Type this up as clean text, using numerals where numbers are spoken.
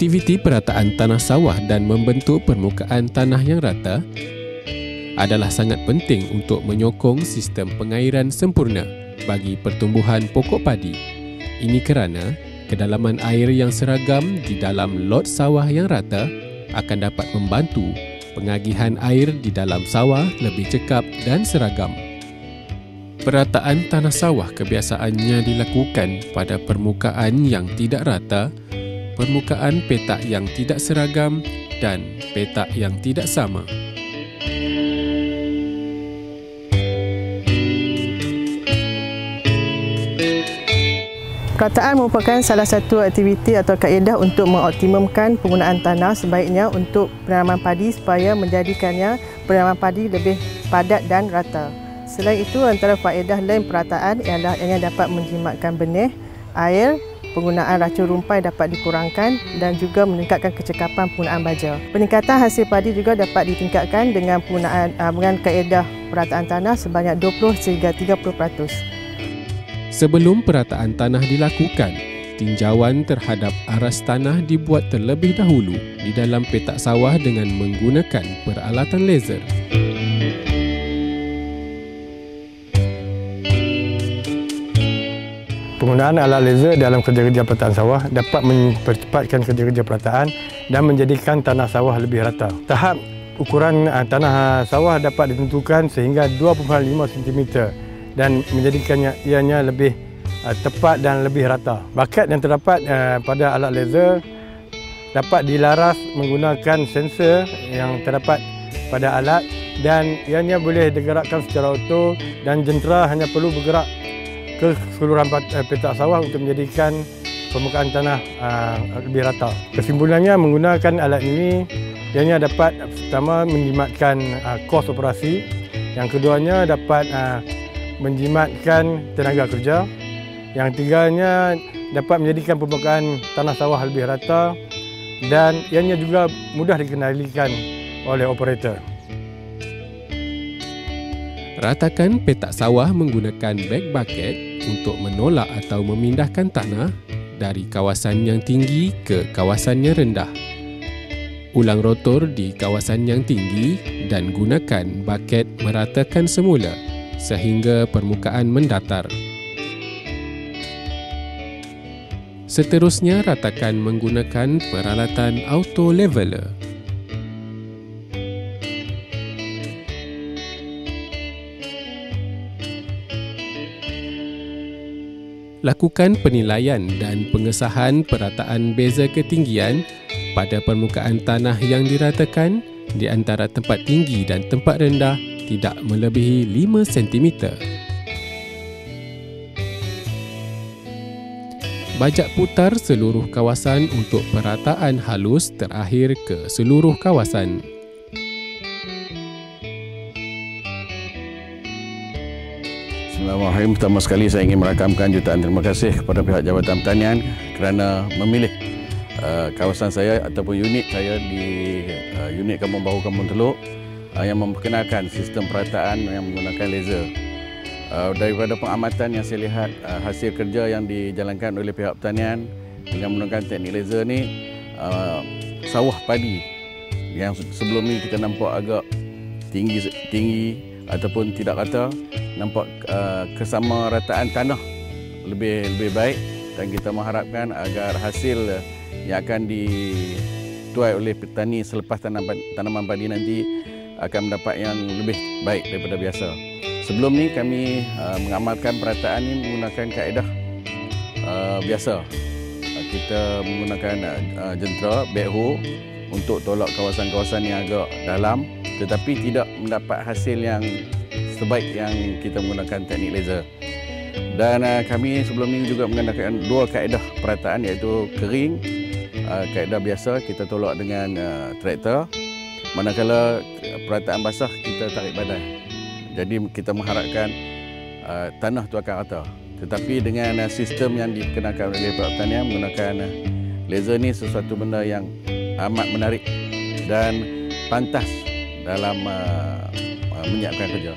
Aktiviti perataan tanah sawah dan membentuk permukaan tanah yang rata adalah sangat penting untuk menyokong sistem pengairan sempurna bagi pertumbuhan pokok padi. Ini kerana kedalaman air yang seragam di dalam lot sawah yang rata akan dapat membantu pengagihan air di dalam sawah lebih cekap dan seragam. Perataan tanah sawah kebiasaannya dilakukan pada permukaan yang tidak rata, permukaan petak yang tidak seragam dan petak yang tidak sama. Perataan merupakan salah satu aktiviti atau kaedah untuk mengoptimumkan penggunaan tanah sebaiknya untuk penanaman padi supaya menjadikannya penanaman padi lebih padat dan rata. Selain itu, antara faedah lain perataan ialah ianya dapat menjimatkan benih, air, penggunaan racun rumpai dapat dikurangkan dan juga meningkatkan kecekapan penggunaan baja. Peningkatan hasil padi juga dapat ditingkatkan dengan penggunaan kaedah perataan tanah sebanyak 20 sehingga 30%. Sebelum perataan tanah dilakukan, tinjauan terhadap aras tanah dibuat terlebih dahulu di dalam petak sawah dengan menggunakan peralatan laser. Penggunaan alat laser dalam kerja-kerja perataan sawah dapat mempercepatkan kerja-kerja perataan dan menjadikan tanah sawah lebih rata. Tahap ukuran tanah sawah dapat ditentukan sehingga 2.5 cm dan menjadikannya ianya lebih tepat dan lebih rata. Bakat yang terdapat pada alat laser dapat dilaras menggunakan sensor yang terdapat pada alat dan ianya boleh digerakkan secara auto dan jentera hanya perlu bergerak ke keseluruhan petak sawah untuk menjadikan permukaan tanah lebih rata. Kesimpulannya, menggunakan alat ini ianya dapat pertama menjimatkan kos operasi, yang keduanya dapat menjimatkan tenaga kerja, yang tiganya dapat menjadikan permukaan tanah sawah lebih rata dan ianya juga mudah dikendalikan oleh operator. Ratakan petak sawah menggunakan bag bucket untuk menolak atau memindahkan tanah dari kawasan yang tinggi ke kawasan yang rendah. Ulang rotor di kawasan yang tinggi dan gunakan bucket meratakan semula sehingga permukaan mendatar. Seterusnya, ratakan menggunakan peralatan auto leveler. Lakukan penilaian dan pengesahan perataan beza ketinggian pada permukaan tanah yang diratakan di antara tempat tinggi dan tempat rendah tidak melebihi 5 cm. Bajak putar seluruh kawasan untuk perataan halus terakhir ke seluruh kawasan. Bismillahirrahmanirrahim. Pertama sekali saya ingin merakamkan jutaan terima kasih kepada pihak Jabatan Pertanian kerana memilih kawasan saya ataupun unit saya di unit Kampung Baru Kampung Teluk yang memperkenalkan sistem perataan yang menggunakan laser. Daripada pengamatan yang saya lihat, hasil kerja yang dijalankan oleh pihak pertanian dengan menggunakan teknik laser ni, sawah padi yang sebelum ni kita nampak agak tinggi ataupun tidak rata, nampak kesamarataan tanah lebih baik dan kita mengharapkan agar hasil yang akan dituai oleh petani selepas tanaman padi nanti akan mendapat yang lebih baik daripada biasa. Sebelum ni kami mengamalkan perataan ini menggunakan kaedah biasa. Kita menggunakan jentera, backhoe untuk tolak kawasan-kawasan yang agak dalam tetapi tidak mendapat hasil yang sebaik yang kita menggunakan teknik laser. Dan kami sebelum ini juga menggunakan dua kaedah perataan iaitu kering, kaedah biasa kita tolak dengan traktor, manakala perataan basah kita tarik badai. Jadi kita mengharapkan tanah itu akan rata. Tetapi dengan sistem yang dikenalkan oleh pihak pertanian menggunakan laser ni sesuatu benda yang amat menarik dan pantas dalam menyiapkan kerja.